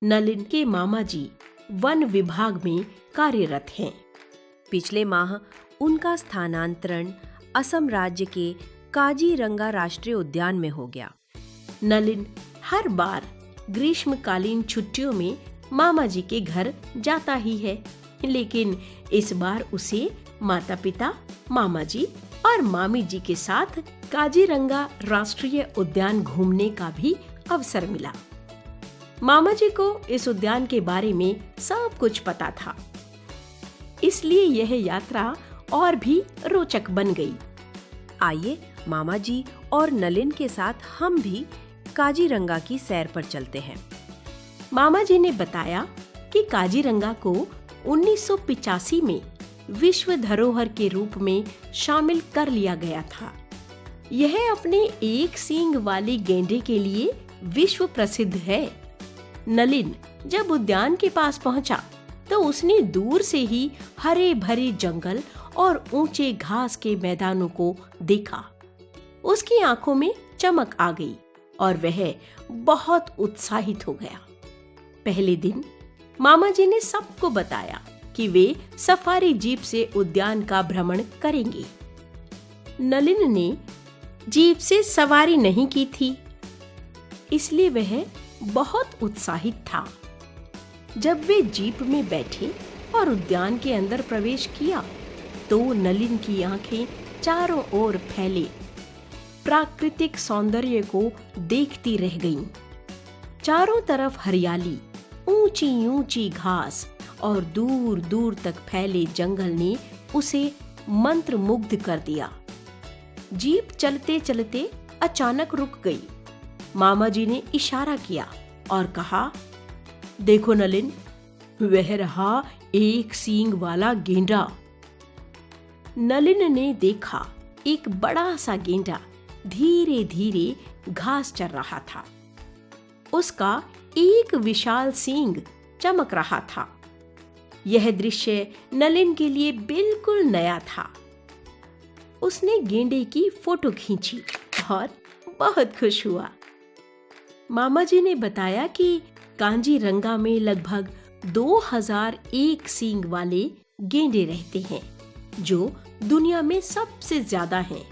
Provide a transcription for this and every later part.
नलिन के मामा जी वन विभाग में कार्यरत हैं। पिछले माह उनका स्थानांतरण असम राज्य के काजीरंगा राष्ट्रीय उद्यान में हो गया। नलिन हर बार ग्रीष्मकालीन छुट्टियों में मामा जी के घर जाता ही है, लेकिन इस बार उसे माता पिता, मामा जी और मामी जी के साथ काजीरंगा राष्ट्रीय उद्यान घूमने का भी अवसर मिला। मामा जी को इस उद्यान के बारे में सब कुछ पता था, इसलिए यह यात्रा और भी रोचक बन गई। आइए मामा जी और नलिन के साथ हम भी काजीरंगा की सैर पर चलते हैं। मामा जी ने बताया कि काजीरंगा को 1985 में विश्व धरोहर के रूप में शामिल कर लिया गया था। यह अपने एक सींग वाली गेंडे के लिए विश्व प्रसिद्ध है। नलिन जब उद्यान के पास पहुंचा तो उसने दूर से ही हरे भरे जंगल और ऊंचे घास के मैदानों को देखा। उसकी आंखों में चमक आ गई और वह बहुत उत्साहित हो गया। पहले दिन मामा जी ने सबको बताया कि वे सफारी जीप से उद्यान का भ्रमण करेंगे। नलिन ने जीप से सवारी नहीं की थी, इसलिए वह बहुत उत्साहित था। जब वे जीप में बैठे और उद्यान के अंदर प्रवेश किया तो नलिन की आंखें चारों ओर फैले प्राकृतिक सौंदर्य को देखती रह गईं। चारों तरफ हरियाली, ऊंची ऊंची घास और दूर दूर तक फैले जंगल ने उसे मंत्रमुग्ध कर दिया। जीप चलते चलते अचानक रुक गई। मामा जी ने इशारा किया और कहा, देखो नलिन, वह रहा एक सींग वाला गेंडा। नलिन ने देखा एक बड़ा सा गेंडा धीरे धीरे घास चर रहा था। उसका एक विशाल सींग चमक रहा था। यह दृश्य नलिन के लिए बिल्कुल नया था। उसने गेंडे की फोटो खींची और बहुत खुश हुआ। मामा जी ने बताया कि काजीरंगा में लगभग 2001 सींग वाले गेंडे रहते हैं, जो दुनिया में सबसे ज्यादा हैं।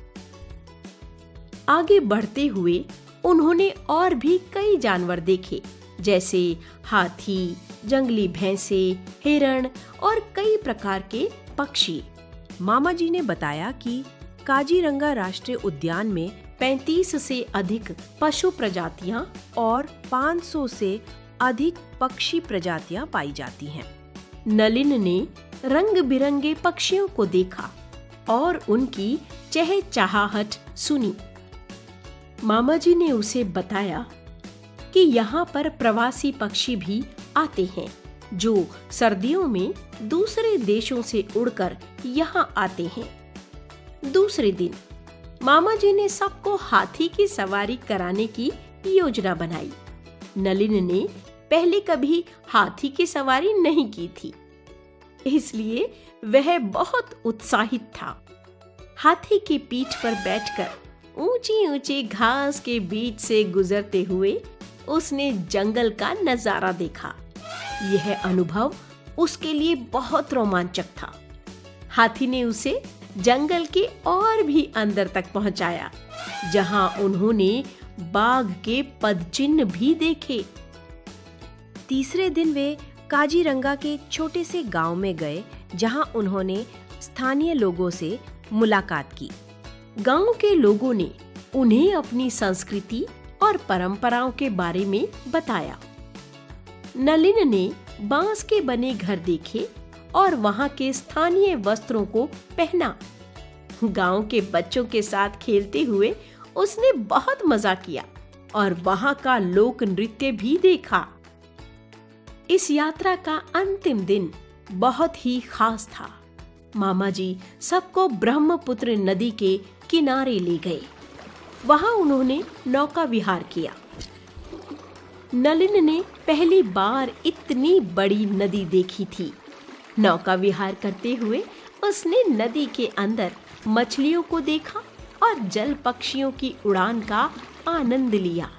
आगे बढ़ते हुए उन्होंने और भी कई जानवर देखे, जैसे हाथी, जंगली भैंसे, हिरण और कई प्रकार के पक्षी। मामा जी ने बताया कि काजीरंगा राष्ट्रीय उद्यान में 35 से अधिक पशु प्रजातियां और 500 से अधिक पक्षी प्रजातियां पाई जाती हैं। नलिन ने रंग बिरंगे पक्षियों को देखा और उनकी चहचहाहट सुनी। मामा जी ने उसे बताया कि यहाँ पर प्रवासी पक्षी भी आते हैं, जो सर्दियों में दूसरे देशों से उड़कर यहाँ आते हैं। दूसरे दिन मामा जी ने सबको हाथी की सवारी कराने की योजना बनाई। नलिन ने पहले कभी हाथी की सवारी नहीं की थी, इसलिए वह बहुत उत्साहित था। हाथी की पीठ पर बैठकर ऊंची ऊंची घास के बीच से गुजरते हुए उसने जंगल का नजारा देखा। यह अनुभव उसके लिए बहुत रोमांचक था। हाथी ने उसे जंगल के और भी अंदर तक पहुंचाया, जहां उन्होंने बाघ के पदचिन्ह भी देखे। तीसरे दिन वे काजीरंगा के छोटे से गांव में गए, जहां उन्होंने स्थानीय लोगों से मुलाकात की। गांव के लोगों ने उन्हें अपनी संस्कृति और परंपराओं के बारे में बताया। नलिन ने बांस के बने घर देखे और वहां के स्थानीय वस्त्रों को पहना। गांव के बच्चों के साथ खेलते हुए उसने बहुत मजा किया और वहां का लोक नृत्य भी देखा। इस यात्रा का अंतिम दिन बहुत ही खास था। मामा जी सबको ब्रह्मपुत्र नदी के किनारे ले गए। वहां उन्होंने नौका विहार किया। नलिन ने पहली बार इतनी बड़ी नदी देखी थी। नौका विहार करते हुए उसने नदी के अंदर मछलियों को देखा और जल पक्षियों की उड़ान का आनंद लिया।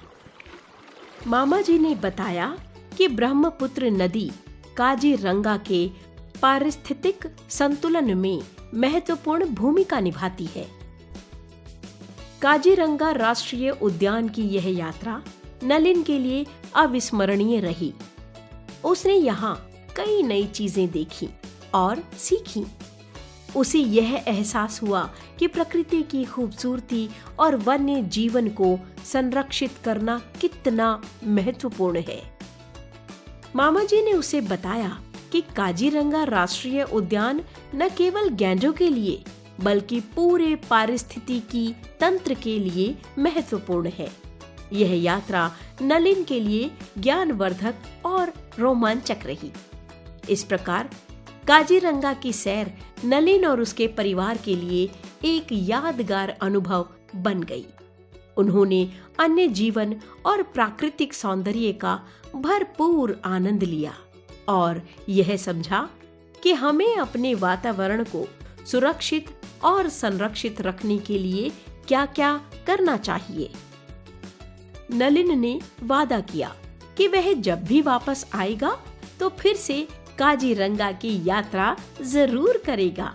मामा जी ने बताया कि ब्रह्मपुत्र नदी काजीरंगा के पारिस्थितिक संतुलन में महत्वपूर्ण भूमिका निभाती है। काजीरंगा राष्ट्रीय उद्यान की यह यात्रा नलिन के लिए अविस्मरणीय रही। उसने यहाँ कई नई चीजें देखी और सीखी। उसे यह एहसास हुआ कि प्रकृति की खूबसूरती और वन्य जीवन को संरक्षित करना कितना महत्वपूर्ण है। मामा जी ने उसे बताया कि काजीरंगा राष्ट्रीय उद्यान न केवल गैंडों के लिए बल्कि पूरे पारिस्थितिकी तंत्र के लिए महत्वपूर्ण है। यह यात्रा नलिन के लिए ज्ञानवर्धक और रोमांचक रही। इस प्रकार काजीरंगा की सैर नलिन और उसके परिवार के लिए एक यादगार अनुभव बन गई। उन्होंने अन्य जीवन और प्राकृतिक सौंदर्य का भरपूर आनंद लिया और यह समझा कि हमें अपने वातावरण को सुरक्षित और संरक्षित रखने के लिए क्या-क्या करना चाहिए। नलिन ने वादा किया कि वह जब भी वापस आएगा तो फिर से काजीरंगा की यात्रा जरूर करेगा।